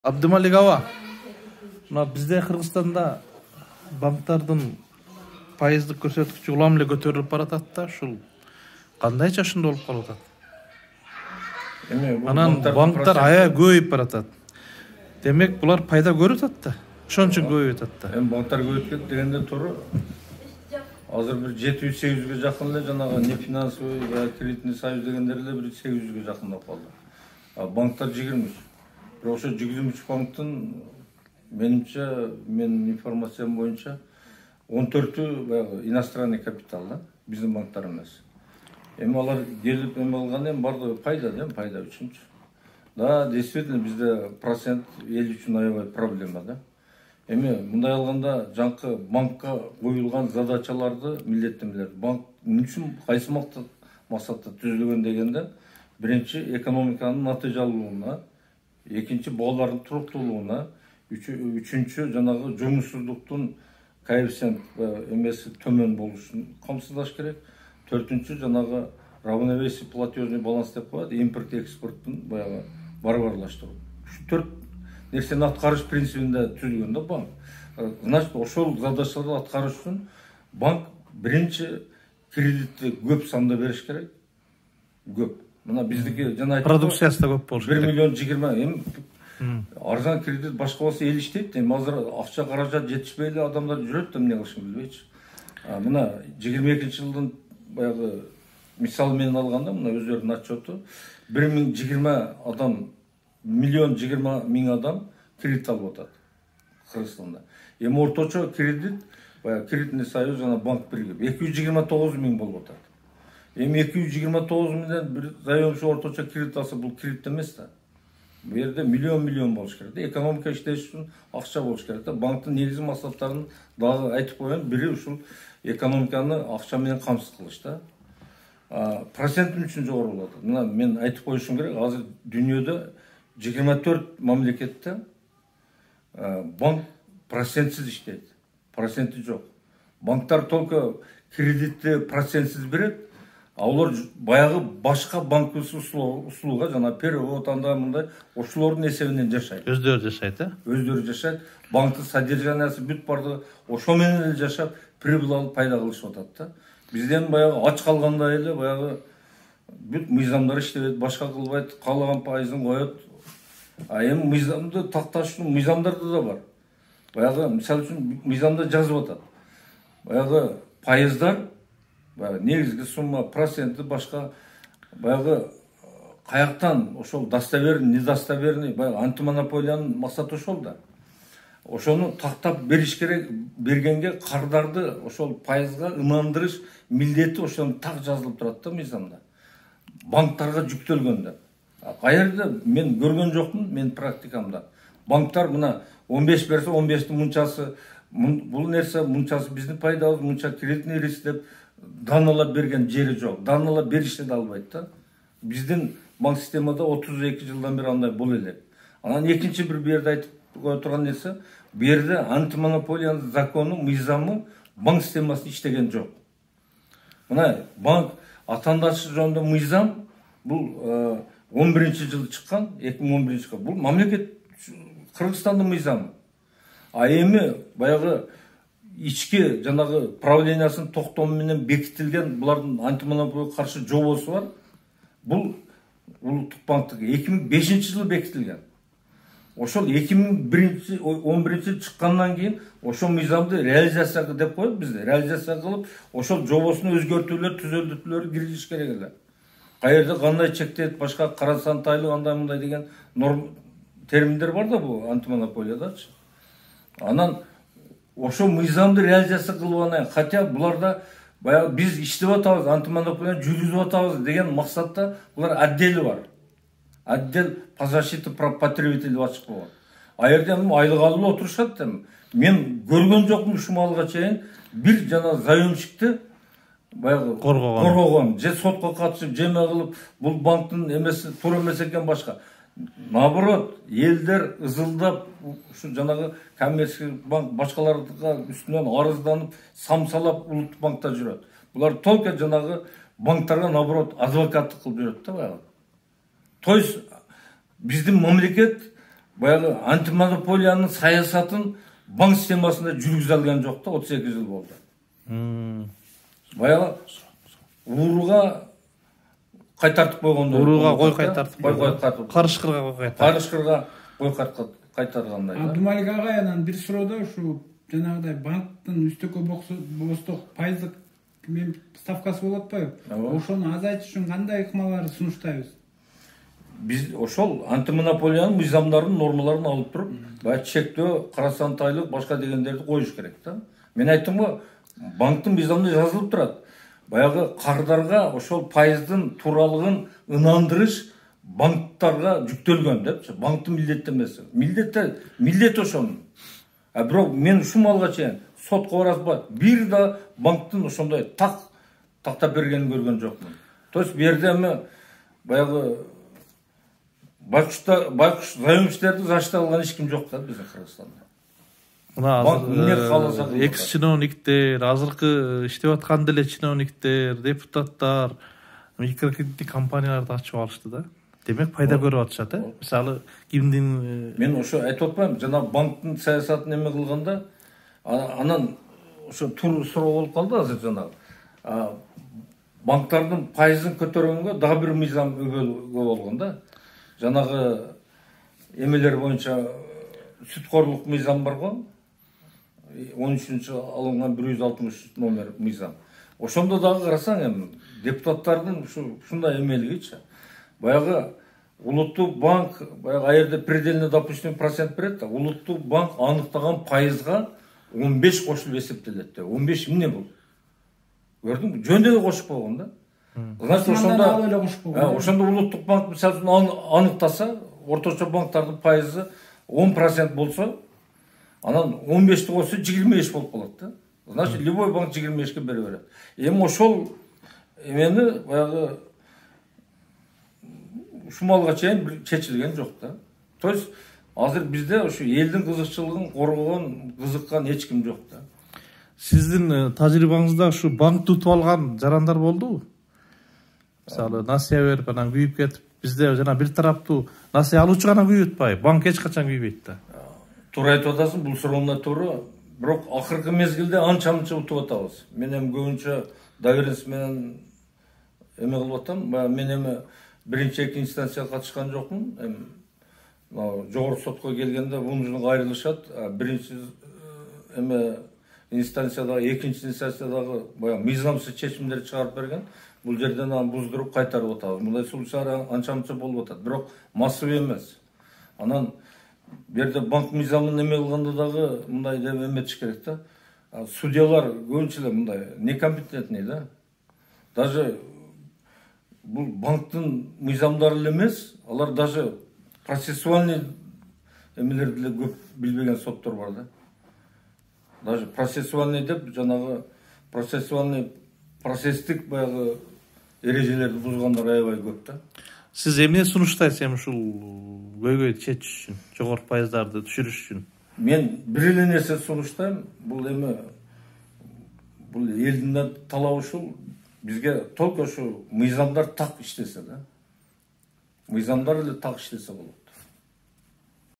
Абдымалик аба, мына бизде Кыргызстанда банктардын пайыздык көрсөткүчү улам эле көтөрүлүп баратат да, ушул кандай чашында болуп калып атат? Анан банктар аябай көбөйүп баратат. Демек булар пайда көрүп атат да. Ошон үчүн көбөйүп атат да. Банктар көбөйүп кетти дегенде туура. Азыр бир 700-800ге жакын эле жанагы не финансовый, кредитный союз дегендер эле бир 800ге жакындап калды. Банктар 23. Бирок ошо 23 банктын менимче, менин информациям боюнча 14-ü баягы иностранный капитал да, биздин банктар эмес. Алар келип алган бардыгы пайда үчүнчү. Да, действительно бизде процент эл үчүн аябай проблема да. Мындай алганда жаңкы банкка коюлган задачаларды, милдеттемелерди банк эмне үчүн кайсы максатта түзүлгөн дегенде, биринчи экономиканын натыйжалуулугуна, экинчи балалардын туруктуулугуна, үчүнчү жанагы жумушсуздуктун коэффициент эмеси төмөн болушун камсыздаш керек. Төртүнчү жанагы равновесие платежный баланс деп коет, импорт экспорттун баягы барабарлаштыруу. Ушу төрт нерсени аткарыш принцибинде түзүлгөн да банк. Значит, ошол задачаларды аткарыш үчүн банк биринчи кредитти көп санда бериш керек. Көп. Мына биздики жана айттык. Продукциясы да көп болуш керек. 1 миллион 20 арзан кредит башка болсо эл иштейт. Азыр акча каражат жетишпей эле адамдар жүрөт да эмне кылышын билбейчи. Мына 22-жылдын баягы мисал менен алганда, мына өздөрүнүн отчету 1020 адам, 1,20 миллион адам кредит алып атат Кыргызстанда. Орточо кредит, кредитный союз жана банк биригип 229 миң болуп атат. 229 миңден бир заемчу орточо кредит алса, бул кредит эмес да. Бу жерде миллион болуш керек. Экономика иштеш үчүн акча болуш керек да. Банктын негизги максаттарын дагы айтып коеюн. Бири ушул экономиканы акча менен камсыз кылыш да. Процент үчүн жогору болот. Мына мен айтып коюшум керек. Азыр дүйнөдө 24 мамлекетте банк процентсиз иштейт. Проценти жок. Банктар только кредитти процентсиз берет. Олар баягы башка банк услуга жана перевод андай мындай ошолордун эсебинен жашайт. Өздөрү жашайт, Өздөрү жашайт. Банктын содержаниясы бүт бардыгы ошо менен эле жашап, прибыль алып пайда кылышып атат да. Бизден баягы ач калгандай эле баягы бүт мыйзамдар иштебейт, башка кылбайт, каалаган пайызын коет. Мыйзамды такташ үчүн мыйзамдар да бар. Баягы мисалы үчүн мыйзамда жазып атат. Баягы пайыздар, негизги сумма, проценти башка баягы каяктан ошол достоверный, недостоверный, баягы антимонополиянын максаты ошол да. Ошону тактап бериш керек, бергенге кардарды ошол пайызга ынандырыш милдети ошону так жазылып турат да мыйзамда. Банктарга жүктөлгөн да. Каерде мен көргөн жокмун, мен практикамда. Банктар мына 15 берсе, 15тин мынчасы бул нерсе, мынчасы биздин пайдабыз, мынча кредитный риск деп даналап берген жери жок. Даналап беришти да албайт да. Биздин банк системада 32 жылдан бери андай боло элек. Анан экинчи бир жерде айтып кое турган нерсе, бу жерде антимонополиянын закону, мыйзамы банк системасында иштеген жок. Мына банк атаандашы жөнүндө мыйзам бул 11-жылы чыккан, 2011-жылы. Бул мамлекет Кыргызстандын мыйзамы. Эми баягы ички жанагы правлениясынын токтому менен бекитилген булардын антимонополияга каршы жобосу бар. Бул улуттук банктыгы 2005-жылы бекитилген. Ошол 2011-жылы чыккандан кийин ошол мыйзамды реализация деп коет бизде. Реализация кылып, ошол жобосуна өзгөртүүлөр, түзөлтүүлөр киргизиш керек эле. Каерде кандай чектейт, башка карасантайлык андай мындай деген норм терминдер бар да бул антимонополиядачы. Анан ошо мыйзамды реализация кылып анан, хотя буларда баягы биз иштеп атабыз, антимонополияны жүргүзүп атабыз деген максатта булар отдели бар. Отдел по защите прав потребителей ачык болгон. Жерде айлык алып отурушат. Мен көргөн жокмун ушумалга чейин бир жана заемщикти баягы коргогон, же сотко катышып, жеме кылып, бул банктын эмеси туура эмес экен башка. Наоборот, элдер ызылдап, ушу жанагы коммерческий банк башкаларга үстүнөн арызданып, самсалап улуттук банкта жүрөт. Булар только жанагы банктарга наоборот адвокаттык кылып жүрөт да баягы. То есть биздин мамлекет баягы антимонополиянын саясатын банк системасында жүргүзө алган жок да 32 жыл болду. Баягы ууруга кайтартып койгондо. Ууруга кой кайтартып койгон. Карышкырга кой кайтартып. Карышкырга кой кайтаргандай да. Абдумалик агай анан бир суроода ушу жанагыдай банктын үстөккө босток пайыздык ставкасы болот атпайбы? Ошону азайтыш үчүн кандай ыкмаларды сунуштайбыз? Биз ошол антимонополиянын мыйзамдарын, нормаларын алып туруп, баягы чектөө, карасантайлык, башка дегендерди коюш керек да. Мен айттым го, банктын мыйзамында жазылып турат. Баягы кардарга ошол пайыздын тууралыгын ынандырыш банктарга жүктөлгөн депчи. Банктын милдеттенмеси. Милдет ошонун. Бирок мен ушул малга чейин сотко барасызбы? Бир да банктын ошондой тактап бергенин көргөн жокмун. То есть бу жерде эми баягы байкуш заемщиктерди заштап алган эч ким жок да биздин Кыргызстанда. Мына экс чиновниктер, азыркы иштеп аткан деле чиновниктер, депутаттар микрокредиттик компанияларды ачып алышты да. Демек пайда көрүп атышат, э? Мисалы, кимдин мен ошо айтып атпаймынбы, жана банктын саясатын эме кылганда анан ошо тур суроо болуп калды азыр жанагы. Банктардын пайызын көтөргөнгө дагы бир мыйзам өбөлгө болгон да. Жанагы эмелер боюнча сүткорлук мыйзам бар го. 13-чы алынган 163 номер мыйзам. Ошондо дагы карасаң эми депутаттардын ушундай эмелигичи. Баягы улуттук банк баягы аерде предельно допустим процент берет да. Улуттук банк аныктаган пайызга 15 кошулуп эсептелет да. 15 эмне бул? Көрдүңбү? Жөндөкө кошуп койгон да. Значит, ошондо улуттук банк мисалы аныктаса, орточо банктардын пайызы 10% болсо, анан 15-ти койсо 25 болуп калат да. Значит, любой банк 25-ке бере берет. Эми ошол эмени баягы ушул малга чейин бир чечилген жок да. То есть азыр бизде ушу элдин кызыкчылыгын коргогон, кызыккан эч ким жок да. Сиздин тажрыйбаңызда ушу банк тутуп алган жарандар болдубу? Мисалы, насыя берип анан күйүп кетип, бизде жана бир тараптуу насыя алуучу гана күйүп атпайбы, банк эч качан күйбөйт да. Туура айтып атасың, бул сурооңа туура. Бирок акыркы мезгилде анча-мынча утуп атабыз. Мен эми көбүнчө доверенность менен эме кылып атам. Мен эми биринчи, экинчи инстанцияга катышкан жокмун. Эми жогорку сотко келгенде вынужден кайрылышат. Биринчи эме инстанциядагы, экинчи инстанциядагы баягы мыйзамсыз чечимдерди чыгарып берген. Бул жерден анан буздуруп кайтарып атабыз. Мындай случайлар анча-мынча болуп атат. Бирок массовый эмес. Анан берде банк мыйзамын эме кылганда дагы мындай деп эметиш керек да. Судьялар көбүнчө эле мындай некомпетентный да. Даже бул банктын мыйзамдары эле эмес, алар даже процессуальный эмелерди эле көп билбеген соттор бар да. Даже процессуальный деп жанагы процесстик баягы эрежелерди бузгандар аябай көп да. Сиз эмне сунуштайсыз эми ушул көйгөйдү чечиш үчүн, жогорку пайыздарды түшүрүш үчүн? Мен бир эле нерсе сунуштайм, бул эми бул элдин талабы ушул, бизге только ушу мыйзамдар так иштесе да. Мыйзамдар эле так иштесе болот.